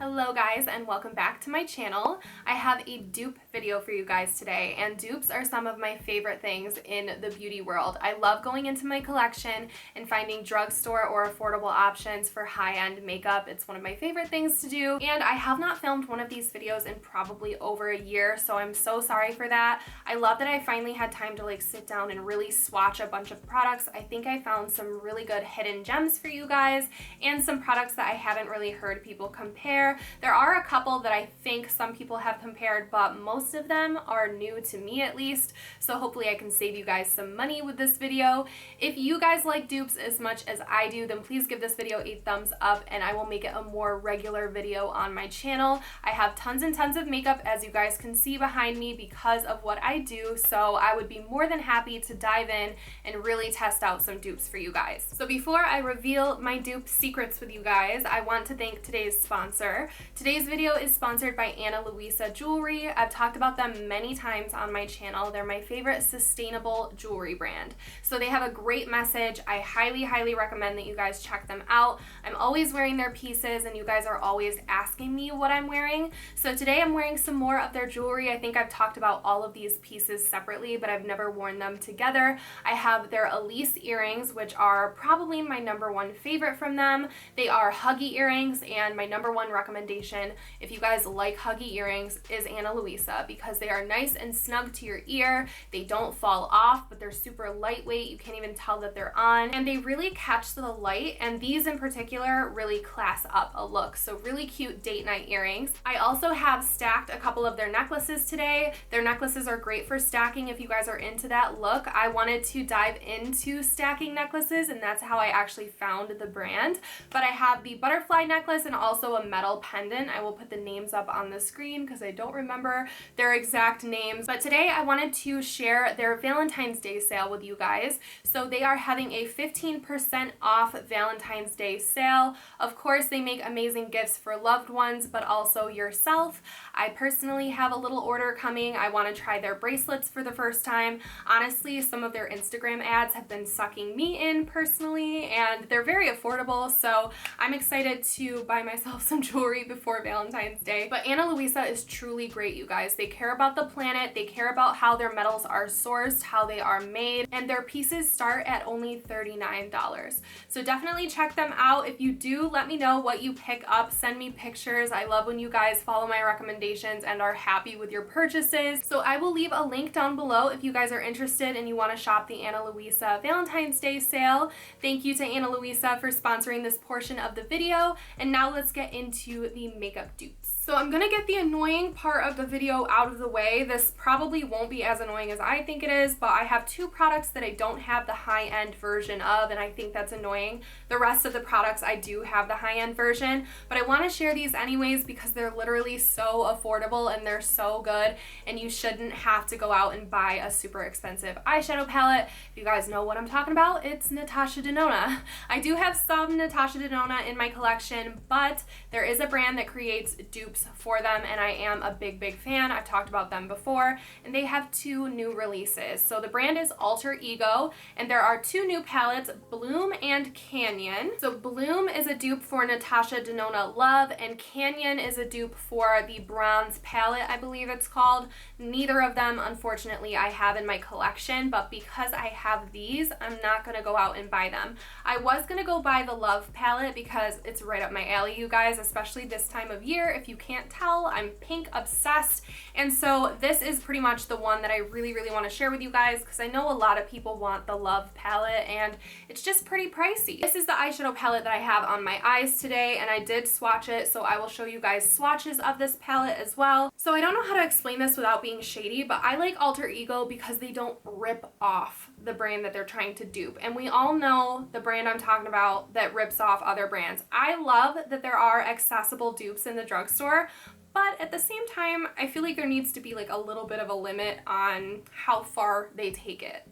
Hello guys and welcome back to my channel. I have a dupe video for you guys today, and dupes are some of my favorite things in the beauty world. I love going into my collection and finding drugstore or affordable options for high-end makeup. It's one of my favorite things to do, and I have not filmed one of these videos in probably over a year, so I'm so sorry for that. I love that I finally had time to sit down and really swatch a bunch of products. I think I found some really good hidden gems for you guys and some products that I haven't really heard people compare. There are a couple that I think some people have compared, but most of them are new to me at least, so hopefully I can save you guys some money with this video. If you guys like dupes as much as I do, then please give this video a thumbs up and I will make it a more regular video on my channel. I have tons and tons of makeup, as you guys can see behind me, because of what I do, so I would be more than happy to dive in and really test out some dupes for you guys. So before I reveal my dupe secrets with you guys, I want to thank today's sponsor. Today's video is sponsored by Luisa Jewelry. I've talked about them many times on my channel. They're my favorite sustainable jewelry brand. So they have a great message. I highly recommend that you guys check them out. I'm always wearing their pieces and you guys are always asking me what I'm wearing. So today I'm wearing some more of their jewelry. I think I've talked about all of these pieces separately, but I've never worn them together. I have their Elise earrings, which are probably my #1 favorite from them. They are huggy earrings, and my #1 recommendation, if you guys like huggy earrings, is Luisa, because they are nice and snug to your ear. They don't fall off, but they're super lightweight. You can't even tell that they're on, and they really catch the light, and these in particular really class up a look. So really cute date night earrings. I also have stacked a couple of their necklaces today. Their necklaces are great for stacking if you guys are into that look. I wanted to dive into stacking necklaces, and that's how I actually found the brand. But I have the butterfly necklace and also a metal pendant. I will put the names up on the screen because I don't remember their exact names. But today I wanted to share their Valentine's Day sale with you guys. So they are having a 15% off Valentine's Day sale. Of course, they make amazing gifts for loved ones, but also yourself. I personally have a little order coming. I want to try their bracelets for the first time. Honestly, some of their Instagram ads have been sucking me in personally, and they're very affordable, so I'm excited to buy myself some jewelry before Valentine's Day. But Luisa is truly great, you guys. They care about the planet, they care about how their metals are sourced, how they are made, and their pieces start at only $39. So definitely check them out. If you do, let me know what you pick up. Send me pictures. I love when you guys follow my recommendations and are happy with your purchases. So I will leave a link down below if you guys are interested and you want to shop the Luisa Valentine's Day sale. Thank you to Luisa for sponsoring this portion of the video. And now let's get into the makeup dupes. So I'm gonna get the annoying part of the video out of the way. This probably won't be as annoying as I think it is, but I have two products that I don't have the high-end version of, and I think that's annoying. The rest of the products I do have the high-end version, but I want to share these anyways because they're literally so affordable and they're so good, and you shouldn't have to go out and buy a super expensive eyeshadow palette. If you guys know what I'm talking about, it's Natasha Denona. I do have some Natasha Denona in my collection, but there is a brand that creates dupes for them, and I am a big fan. I've talked about them before, and they have two new releases. So the brand is Alter Ego, and there are two new palettes, Bloom and Canyon. So Bloom is a dupe for Natasha Denona Love, and Canyon is a dupe for the Bronze palette, I believe it's called. Neither of them, unfortunately, I have in my collection, but because I have these, I'm not gonna go out and buy them. I was gonna go buy the Love palette because it's right up my alley, you guys, especially this time of year. If you can't tell, I'm pink obsessed, and so this is pretty much the one that I really want to share with you guys because I know a lot of people want the Love palette and it's just pretty pricey. This is the eyeshadow palette that I have on my eyes today, and I did swatch it, so I will show you guys swatches of this palette as well. So I don't know how to explain this without being shady, but I like Alter Ego because they don't rip off the brand that they're trying to dupe, and we all know the brand I'm talking about that rips off other brands. I love that there are accessible dupes in the drugstore, But at the same time, I feel like there needs to be like a little bit of a limit on how far they take it.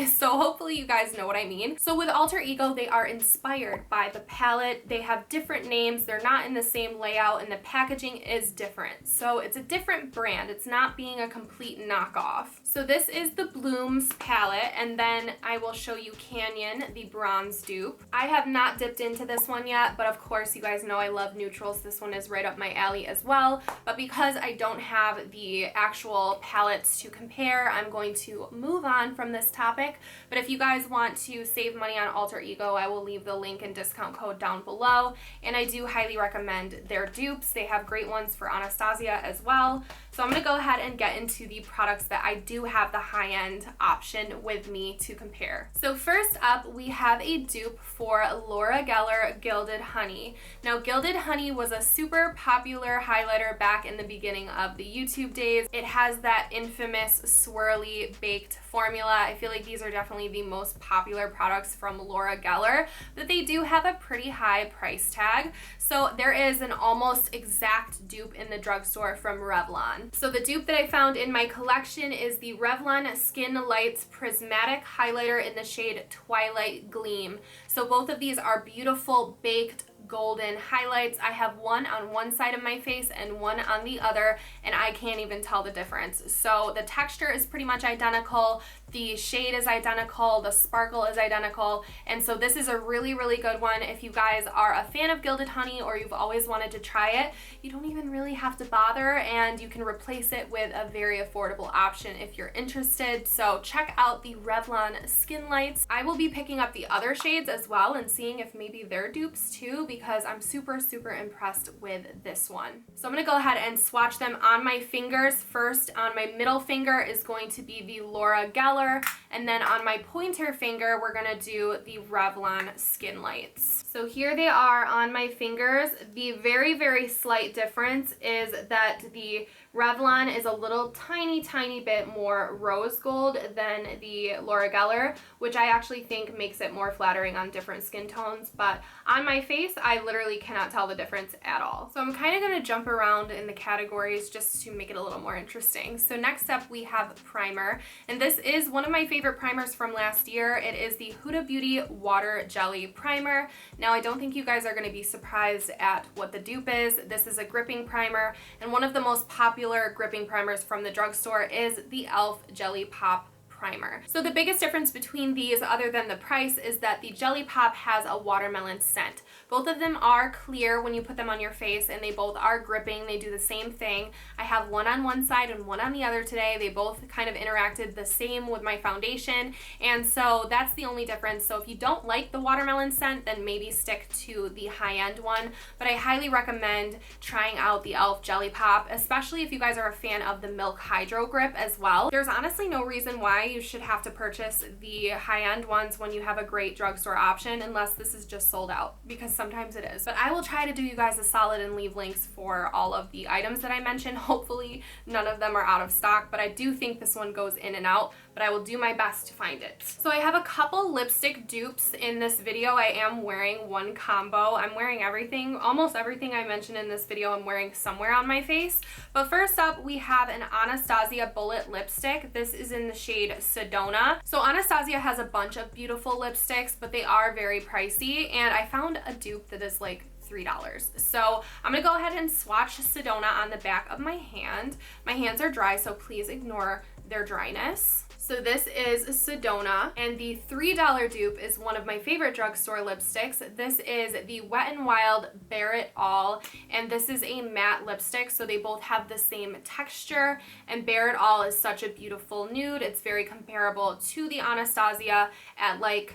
So hopefully you guys know what I mean. So with Alter Ego, they are inspired by the palette. They have different names. They're not in the same layout, and the packaging is different. So it's a different brand. It's not being a complete knockoff. So this is the Blooms palette, and then I will show you Canyon, the bronze dupe. I have not dipped into this one yet, but of course you guys know I love neutrals. This one is right up my alley as well. But because I don't have the actual palettes to compare, I'm going to move on from this topic. But if you guys want to save money on Alter Ego, I will leave the link and discount code down below. And I do highly recommend their dupes. They have great ones for Anastasia as well. So I'm going to go ahead and get into the products that I do have the high-end option with me to compare. So first up, we have a dupe for Laura Geller Gilded Honey. Now, Gilded Honey was a super popular highlighter back in the beginning of the YouTube days. It has that infamous swirly baked formula. I feel like these are definitely the most popular products from Laura Geller, but they do have a pretty high price tag. So there is an almost exact dupe in the drugstore from Revlon. So the dupe that I found in my collection is the Revlon Skin Lights Prismatic Highlighter in the shade Twilight Gleam. So both of these are beautiful baked golden highlights. I have one on one side of my face and one on the other, and I can't even tell the difference. So the texture is pretty much identical, the shade is identical, the sparkle is identical, and so this is a really, really good one. If you guys are a fan of Gilded Honey or you've always wanted to try it, you don't even really have to bother, and you can replace it with a very affordable option if you're interested. So check out the Revlon Skin Lights. I will be picking up the other shades as well and seeing if maybe they're dupes too, because I'm super, super impressed with this one. So I'm gonna go ahead and swatch them on my fingers. First, on my middle finger is going to be the Laura Geller, and then on my pointer finger, we're gonna do the Revlon Skin Lights. So here they are on my fingers. The very, very slight difference is that the Revlon is a little tiny bit more rose gold than the Laura Geller, which I actually think makes it more flattering on different skin tones, but on my face, I literally cannot tell the difference at all. So I'm kind of going to jump around in the categories just to make it a little more interesting. So next up, we have primer, and this is one of my favorite primers from last year. It is the Huda Beauty Water Jelly Primer. Now, I don't think you guys are going to be surprised at what the dupe is. This is a gripping primer, and one of the most popular gripping primers from the drugstore is the e.l.f. Jelly Pop primer. So the biggest difference between these, other than the price, is that the Jelly Pop has a watermelon scent. Both of them are clear when you put them on your face, and they both are gripping. They do the same thing. I have one on one side and one on the other today. They both kind of interacted the same with my foundation, and so that's the only difference. So if you don't like the watermelon scent, then maybe stick to the high-end one, but I highly recommend trying out the e.l.f. Jelly Pop, especially if you guys are a fan of the Milk Hydro Grip as well. There's honestly no reason why you should have to purchase the high-end ones when you have a great drugstore option, unless this is just sold out, because sometimes it is. But I will try to do you guys a solid and leave links for all of the items that I mentioned. Hopefully none of them are out of stock, but I do think this one goes in and out, but I will do my best to find it. So I have a couple lipstick dupes in this video. I am wearing one combo. I'm wearing everything, almost everything I mentioned in this video I'm wearing somewhere on my face. But first up, we have an Anastasia Bullet lipstick. This is in the shade Sedona. So Anastasia has a bunch of beautiful lipsticks, but they are very pricey, and I found a dupe that is like $3. So I'm gonna go ahead and swatch Sedona on the back of my hand. My hands are dry, so please ignore their dryness. So this is Sedona, and the $3 dupe is one of my favorite drugstore lipsticks. This is the Wet n Wild Bare It All, and this is a matte lipstick, so they both have the same texture, and Bare It All is such a beautiful nude. It's very comparable to the Anastasia at like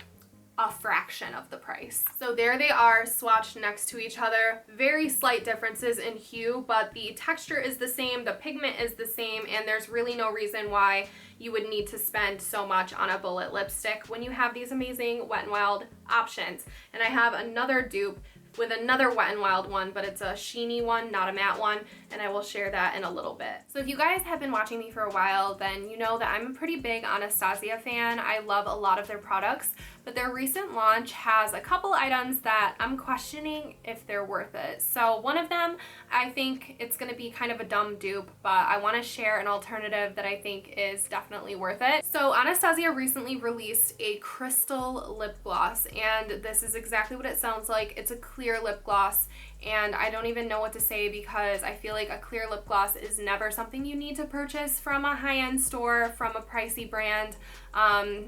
a fraction of the price. So there they are swatched next to each other. Very slight differences in hue, but the texture is the same, the pigment is the same, and there's really no reason why you would need to spend so much on a bullet lipstick when you have these amazing Wet n Wild options. And I have another dupe with another Wet n Wild one, but it's a sheeny one, not a matte one, and I will share that in a little bit. So if you guys have been watching me for a while, then you know that I'm a pretty big Anastasia fan. I love a lot of their products, but their recent launch has a couple items that I'm questioning if they're worth it. So one of them, I think it's going to be kind of a dumb dupe, but I want to share an alternative that I think is definitely worth it. So Anastasia recently released a crystal lip gloss, and this is exactly what it sounds like. It's a clear lip gloss, and I don't even know what to say because I feel like a clear lip gloss is never something you need to purchase from a high-end store, from a pricey brand.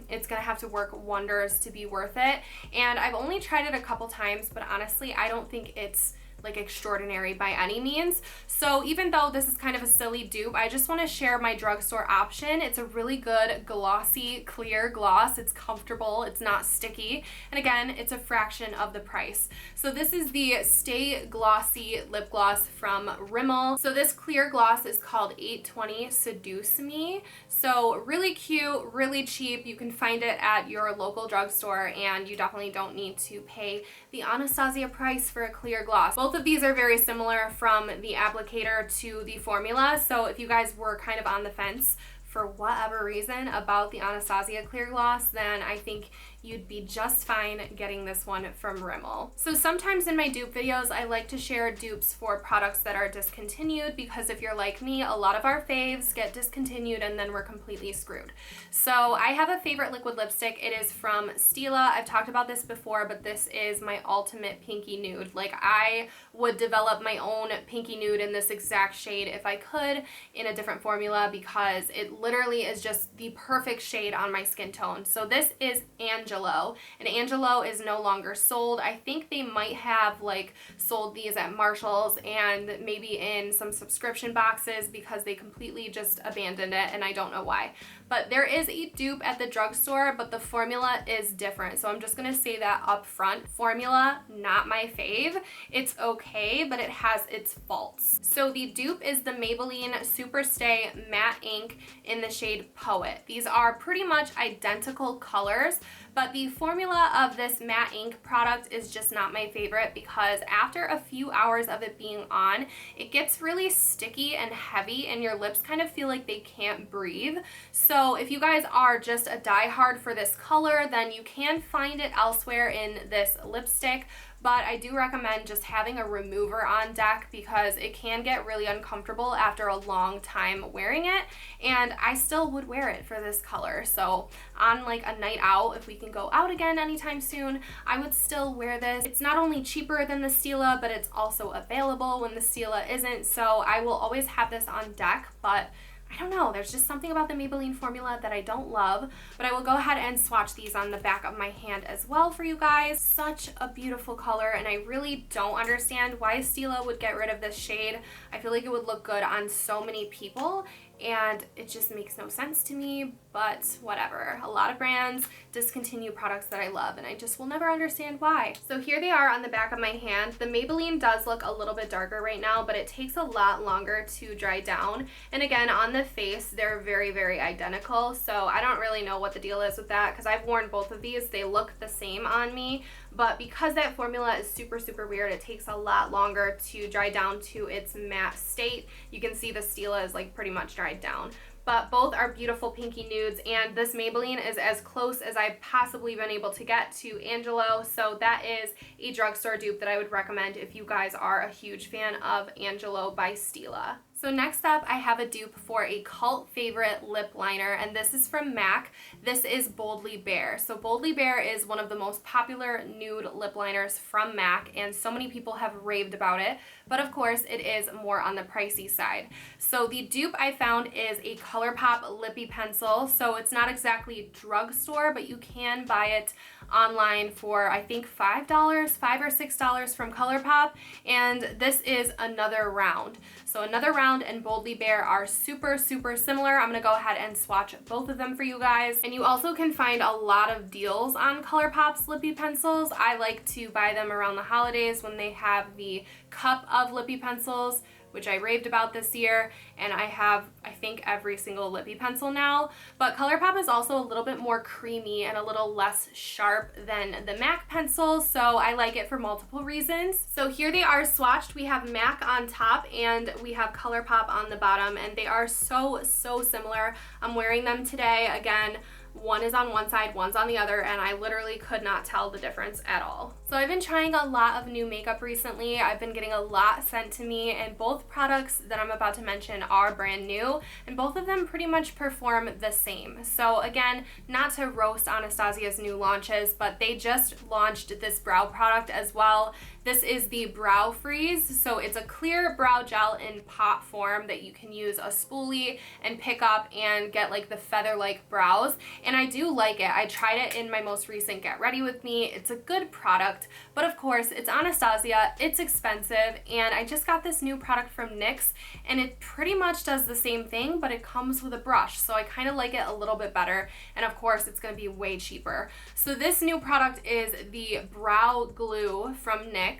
It's gonna have to work wonders to be worth it, and I've only tried it a couple times, but honestly I don't think it's like extraordinary by any means. So even though this is kind of a silly dupe, I just want to share my drugstore option. It's a really good glossy clear gloss. It's comfortable, it's not sticky, and again, it's a fraction of the price. So this is the Stay Glossy lip gloss from Rimmel. So this clear gloss is called 820 Seduce Me. So really cute, really cheap. You can find it at your local drugstore, and you definitely don't need to pay the Anastasia price for a clear gloss. Both of these are very similar from the applicator to the formula, so if you guys were kind of on the fence for whatever reason about the Anastasia clear gloss, then I think you'd be just fine getting this one from Rimmel. So sometimes in my dupe videos, I like to share dupes for products that are discontinued, because if you're like me, a lot of our faves get discontinued and then we're completely screwed. So I have a favorite liquid lipstick. It is from Stila. I've talked about this before, but this is my ultimate pinky nude. Like, I would develop my own pinky nude in this exact shade if I could in a different formula, because it literally is just the perfect shade on my skin tone. So this is Angelo, and Angelo is no longer sold. I think they might have like sold these at Marshall's and maybe in some subscription boxes, because they completely just abandoned it, and I don't know why. But there is a dupe at the drugstore, but the formula is different. So I'm just gonna say that up front. Formula, not my fave. It's okay, but it has its faults. So the dupe is the Maybelline Super Stay Matte Ink in the shade Poet. These are pretty much identical colors, but the formula of this matte ink product is just not my favorite, because after a few hours of it being on, it gets really sticky and heavy and your lips kind of feel like they can't breathe. So if you guys are just a diehard for this color, then you can find it elsewhere in this lipstick. But I do recommend just having a remover on deck, because it can get really uncomfortable after a long time wearing it, and I still would wear it for this color. So on like a night out, if we can go out again anytime soon, I would still wear this. It's not only cheaper than the Stila, but it's also available when the Stila isn't, so I will always have this on deck. But I don't know, there's just something about the Maybelline formula that I don't love, but I will go ahead and swatch these on the back of my hand as well for you guys. Such a beautiful color, and I really don't understand why Stila would get rid of this shade. I feel like it would look good on so many people, and it just makes no sense to me, but whatever. A lot of brands discontinue products that I love, and I just will never understand why. So here they are on the back of my hand. The Maybelline does look a little bit darker right now, but it takes a lot longer to dry down. And again, on the face, they're very, very identical, so I don't really know what the deal is with that, because I've worn both of these. They look the same on me, but because that formula is super, super weird, it takes a lot longer to dry down to its matte state. You can see the Stila is like pretty much dried down. But both are beautiful pinky nudes, and this Maybelline is as close as I've possibly been able to get to Angelo, so that is a drugstore dupe that I would recommend if you guys are a huge fan of Angelo by Stila. So next up, I have a dupe for a cult favorite lip liner, and this is from MAC. This is Boldly Bare. So Boldly Bare is one of the most popular nude lip liners from MAC, and so many people have raved about it, but of course it is more on the pricey side. So the dupe I found is a ColourPop lippy pencil. So it's not exactly drugstore, but you can buy it online for I think $5 or $6 from ColourPop, and this is Another Round. So Another Round and Boldly Bare are super, super similar. I'm gonna go ahead and swatch both of them for you guys. And you also can find a lot of deals on ColourPop's lippy pencils. I like to buy them around the holidays when they have the cup of lippy pencils. which I raved about this year, and I have, I think, every single lippy pencil now. But ColourPop is also a little bit more creamy and a little less sharp than the MAC pencils, so I like it for multiple reasons. So here they are swatched. We have MAC on top and we have ColourPop on the bottom, and they are so similar. I'm wearing them today. Again, one is on one side, one's on the other, and I literally could not tell the difference at all. So I've been trying a lot of new makeup recently. I've been getting a lot sent to me, and both products that I'm about to mention are brand new, and both of them pretty much perform the same. So again, not to roast Anastasia's new launches, but they just launched this brow product as well. This is the Brow Freeze, so it's a clear brow gel in pot form that you can use a spoolie and pick up and get like the feather-like brows, and I do like it. I tried it in my most recent Get Ready With Me. It's a good product, but of course, it's Anastasia, it's expensive, and I just got this new product from NYX, and it pretty much does the same thing, but it comes with a brush, so I kind of like it a little bit better, and of course, it's going to be way cheaper. So this new product is the Brow Glue from NYX,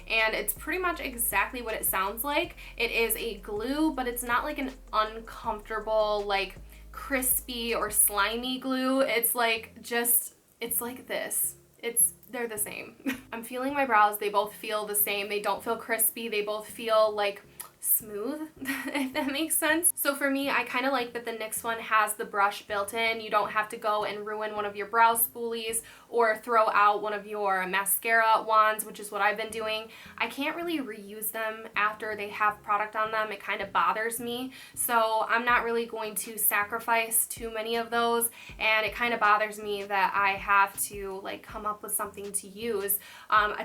and it's pretty much exactly what it sounds like. It is a glue, but it's not like an uncomfortable, like crispy or slimy glue. It's like it's like this. They're the same. I'm feeling my brows. They both feel the same. They don't feel crispy. They both feel like smooth, if that makes sense. So for me, I kind of like that the NYX one has the brush built in. You don't have to go and ruin one of your brow spoolies or throw out one of your mascara wands, which is what I've been doing. I can't really reuse them after they have product on them. It kind of bothers me. So I'm not really going to sacrifice too many of those, and it kind of bothers me that I have to like come up with something to use.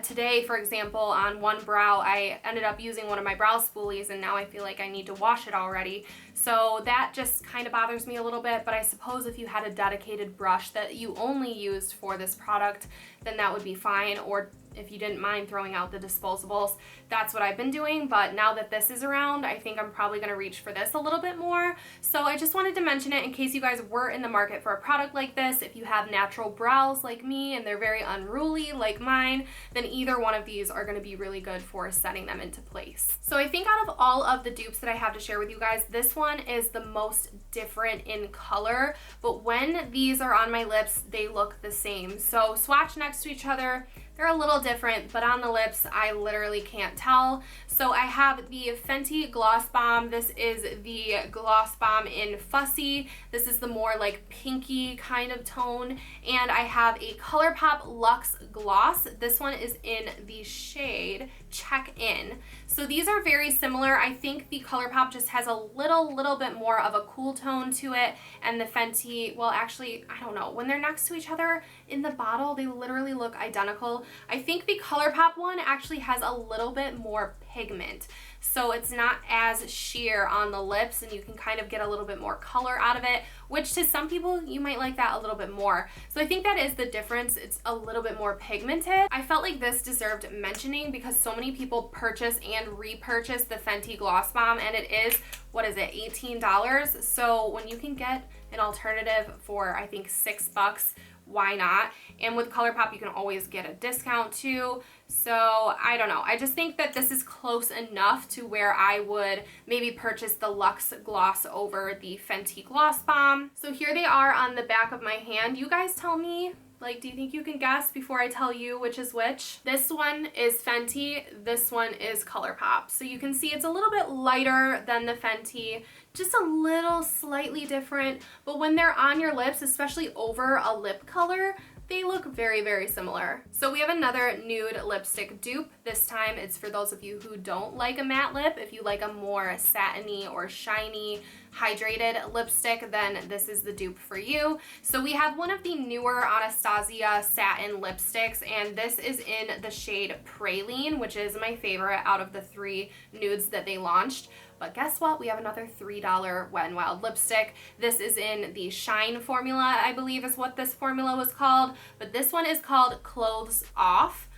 Today, for example, on one brow, I ended up using one of my brow spoolies, and now I feel like I need to wash it already. So that just kind of bothers me a little bit, but I suppose if you had a dedicated brush that you only used for this product, then that would be fine, or if you didn't mind throwing out the disposables. That's what I've been doing, but now that this is around, I think I'm probably going to reach for this a little bit more. So I just wanted to mention it in case you guys were in the market for a product like this. If you have natural brows like me and they're very unruly like mine, then either one of these are going to be really good for setting them into place. So I think out of all of the dupes that I have to share with you guys, this one is the most different in color, but when these are on my lips, they look the same. So swatch next to each other, they're a little different, but on the lips, I literally can't tell. So I have the Fenty Gloss Bomb. This is the Gloss Bomb in Fussy. This is the more like pinky kind of tone. And I have a ColourPop Luxe Gloss. This one is in the shade Check In. So these are very similar. I think the ColourPop just has a little bit more of a cool tone to it, and the Fenty, well, actually, I don't know. When they're next to each other in the bottle, they literally look identical. I think the ColourPop one actually has a little bit more pigment, so it's not as sheer on the lips, and you can kind of get a little bit more color out of it, which to some people you might like that a little bit more. So I think that is the difference. It's a little bit more pigmented. I felt like this deserved mentioning because so many people purchase and repurchase the Fenty Gloss Bomb, and it is, what is it, $18? So when you can get an alternative for I think $6, why not? And with ColourPop, you can always get a discount too. So I don't know. I just think that this is close enough to where I would maybe purchase the Luxe Gloss over the Fenty Gloss Bomb. So here they are on the back of my hand. You guys tell me, like, do you think you can guess before I tell you which is which? This one is Fenty, this one is ColourPop. So you can see it's a little bit lighter than the Fenty, just a little slightly different, but when they're on your lips, especially over a lip color, they look very similar. So we have another nude lipstick dupe. This time it's for those of you who don't like a matte lip. If you like a more satiny or shiny, hydrated lipstick, then this is the dupe for you. So we have one of the newer Anastasia satin lipsticks, and this is in the shade Praline, which is my favorite out of the 3 nudes that they launched. But guess what? We have another $3 Wet n Wild lipstick. This is in the Shine formula, I believe is what this formula was called. But this one is called Clothes Off.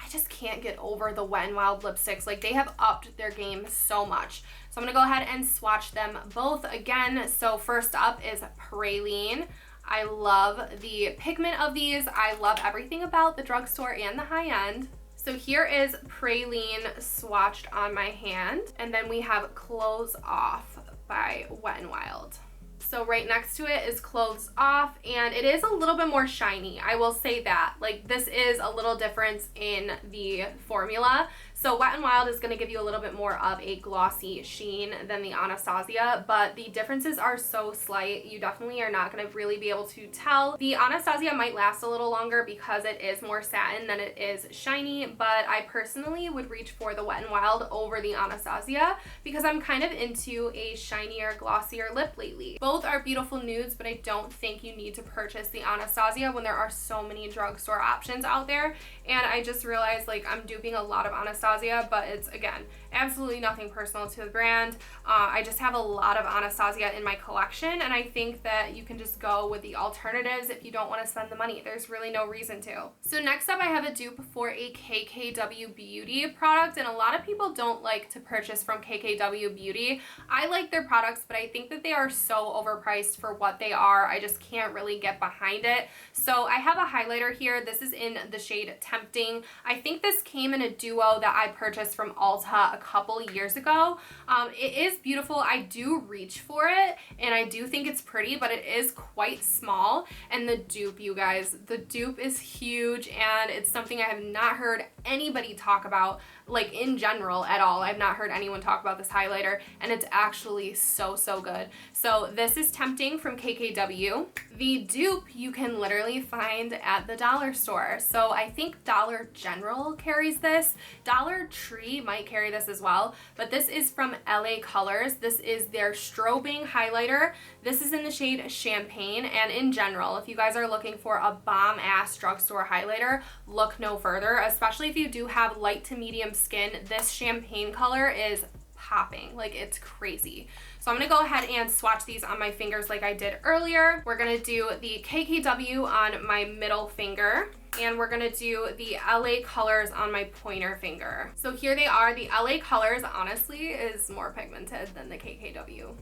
I just can't get over the Wet n Wild lipsticks. Like, they have upped their game so much. So I'm going to go ahead and swatch them both again. So first up is Praline. I love the pigment of these. I love everything about the drugstore and the high end. So here is Praline swatched on my hand, and then we have Clothes Off by Wet n Wild. So right next to it is Clothes Off, and it is a little bit more shiny. I will say that. Like, this is a little difference in the formula. So Wet n Wild is going to give you a little bit more of a glossy sheen than the Anastasia, but the differences are so slight, you definitely are not going to really be able to tell. The Anastasia might last a little longer because it is more satin than it is shiny, but I personally would reach for the Wet n Wild over the Anastasia because I'm kind of into a shinier, glossier lip lately. Both are beautiful nudes, but I don't think you need to purchase the Anastasia when there are so many drugstore options out there. And I just realized, like, I'm duping a lot of Anastasia, but it's, again, absolutely nothing personal to the brand. I just have a lot of Anastasia in my collection, and I think that you can just go with the alternatives if you don't want to spend the money. There's really no reason to. So next up, I have a dupe for a KKW Beauty product, and a lot of people don't like to purchase from KKW Beauty. I like their products, but I think that they are so overpriced for what they are. I just can't really get behind it. So I have a highlighter here. This is in the shade Tempting. I think this came in a duo that I purchased from Ulta a couple years ago. It is beautiful. I do reach for it, and I do think it's pretty, but it is quite small. And the dupe, you guys, the dupe is huge, and it's something I have not heard anybody talk about, like, in general at all. I've not heard anyone talk about this highlighter, and it's actually so good. So this is Tempting from KKW. The dupe you can literally find at the dollar store. So I think Dollar General carries this. Dollar Tree might carry this as well, but this is from LA Colors. This is their strobing highlighter. This is in the shade Champagne, and in general, if you guys are looking for a bomb-ass drugstore highlighter, look no further, especially if you do have light to medium skin. This champagne color is popping. Like, it's crazy. So I'm going to go ahead and swatch these on my fingers like I did earlier. We're going to do the KKW on my middle finger, and we're going to do the LA Colors on my pointer finger. So here they are. The LA Colors, honestly, is more pigmented than the KKW.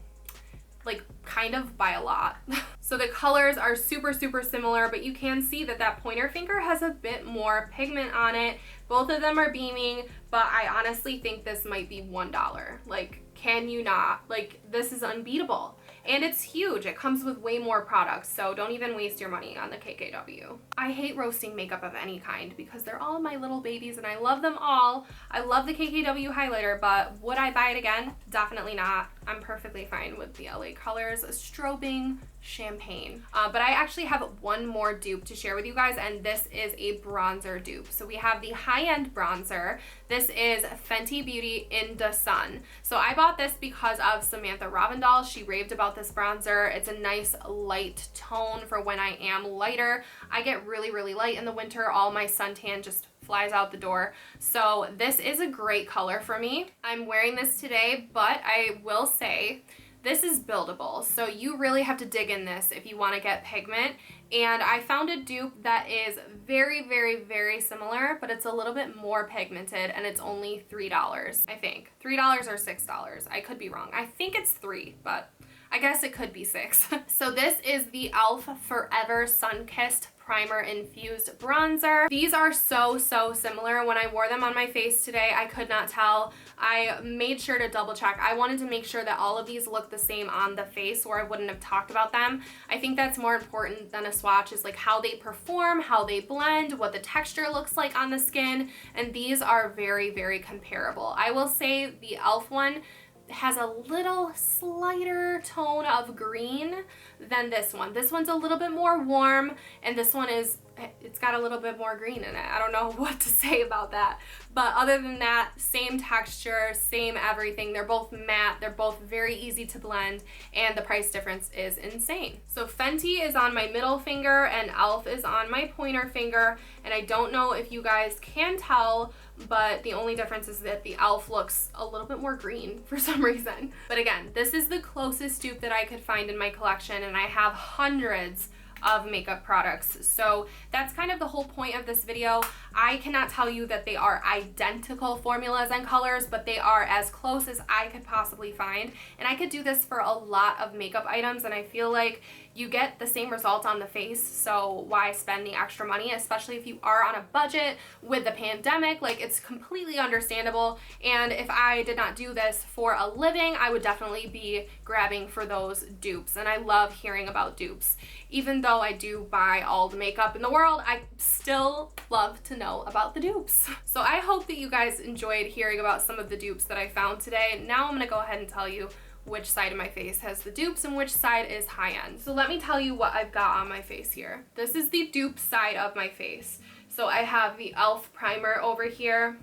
Like, kind of by a lot. So the colors are super similar, but you can see that that pointer finger has a bit more pigment on it. Both of them are beaming, but I honestly think this might be $1. Like, can you not? Like, this is unbeatable. And it's huge. It comes with way more products, so don't even waste your money on the KKW. I hate roasting makeup of any kind because they're all my little babies and I love them all. I love the KKW highlighter, but would I buy it again? Definitely not. I'm perfectly fine with the LA Colors Strobing Champagne. But I actually have one more dupe to share with you guys, and this is a bronzer dupe. So we have the high-end bronzer. This is Fenty Beauty In Da Sun. So I bought this because of Samantha Ravindal. She raved about this bronzer. It's a nice light tone for when I am lighter. I get really light in the winter. All my suntan just flies out the door. So this is a great color for me. I'm wearing this today, but I will say this is buildable, so you really have to dig in this if you want to get pigment. And I found a dupe that is very similar, but it's a little bit more pigmented, and it's only $3, I think. $3 or $6. I could be wrong. I think it's $3, but I guess it could be $6. So this is the e.l.f. Forever Sun-Kissed Primer Infused Bronzer. These are so similar. When I wore them on my face today, I could not tell. I made sure to double check. I wanted to make sure that all of these look the same on the face, or I wouldn't have talked about them. I think that's more important than a swatch, is like how they perform, how they blend, what the texture looks like on the skin, and these are very comparable. I will say the e.l.f. one has a little slighter tone of green than this one. This one's a little bit more warm, and this one is, it's got a little bit more green in it. I don't know what to say about that. But other than that, same texture, same everything. They're both matte, they're both very easy to blend, and the price difference is insane. So Fenty is on my middle finger and e.l.f. is on my pointer finger, and I don't know if you guys can tell, but the only difference is that the e.l.f. looks a little bit more green for some reason. But again, this is the closest dupe that I could find in my collection, and I have hundreds of makeup products. So that's kind of the whole point of this video. I cannot tell you that they are identical formulas and colors, but they are as close as I could possibly find. And I could do this for a lot of makeup items, and I feel like you get the same result on the face, so why spend the extra money, especially if you are on a budget with the pandemic. Like, it's completely understandable, and if I did not do this for a living, I would definitely be grabbing for those dupes, and I love hearing about dupes. Even though I do buy all the makeup in the world, I still love to know about the dupes. So I hope that you guys enjoyed hearing about some of the dupes that I found today. Now I'm gonna go ahead and tell you which side of my face has the dupes and which side is high-end. So let me tell you what I've got on my face here. This is the dupe side of my face. So I have the e.l.f. primer over here.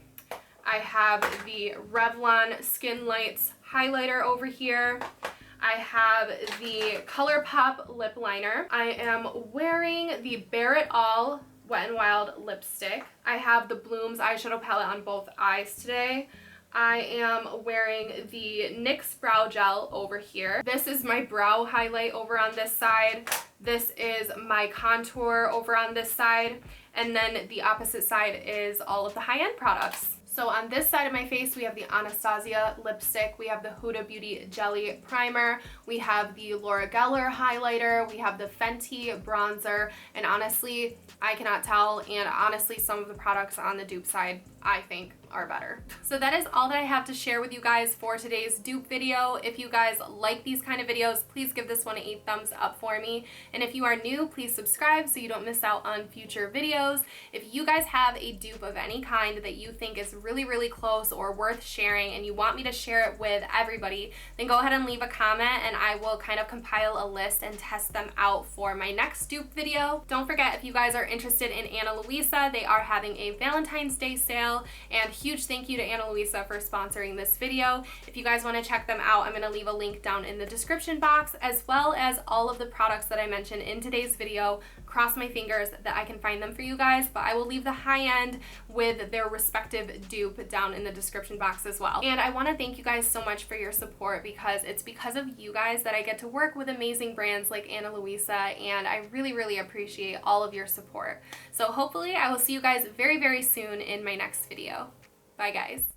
I have the Revlon Skin Lights highlighter over here. I have the ColourPop lip liner. I am wearing the Bare It All Wet n Wild lipstick. I have the Blooms eyeshadow palette on both eyes today. I am wearing the NYX brow gel over here. This is my brow highlight over on this side. This is my contour over on this side. And then the opposite side is all of the high-end products. So on this side of my face, we have the Anastasia lipstick, we have the Huda Beauty Jelly Primer, we have the Laura Geller highlighter, we have the Fenty bronzer, and honestly, I cannot tell, and honestly, some of the products on the dupe side, I think, are better. So that is all that I have to share with you guys for today's dupe video. If you guys like these kind of videos, please give this one a thumbs up for me. And if you are new, please subscribe so you don't miss out on future videos. If you guys have a dupe of any kind that you think is really, really close or worth sharing and you want me to share it with everybody, then go ahead and leave a comment and I will kind of compile a list and test them out for my next dupe video. Don't forget, if you guys are interested in Ana Luisa, they are having a Valentine's Day sale, and huge thank you to Ana Luisa for sponsoring this video. If you guys want to check them out, I'm going to leave a link down in the description box, as well as all of the products that I mentioned in today's video. Cross my fingers that I can find them for you guys, but I will leave the high end with their respective dupe down in the description box as well. And I want to thank you guys so much for your support, because it's because of you guys that I get to work with amazing brands like Ana Luisa, and I really, really appreciate all of your support. So hopefully I will see you guys very, very soon in my next video. Bye guys.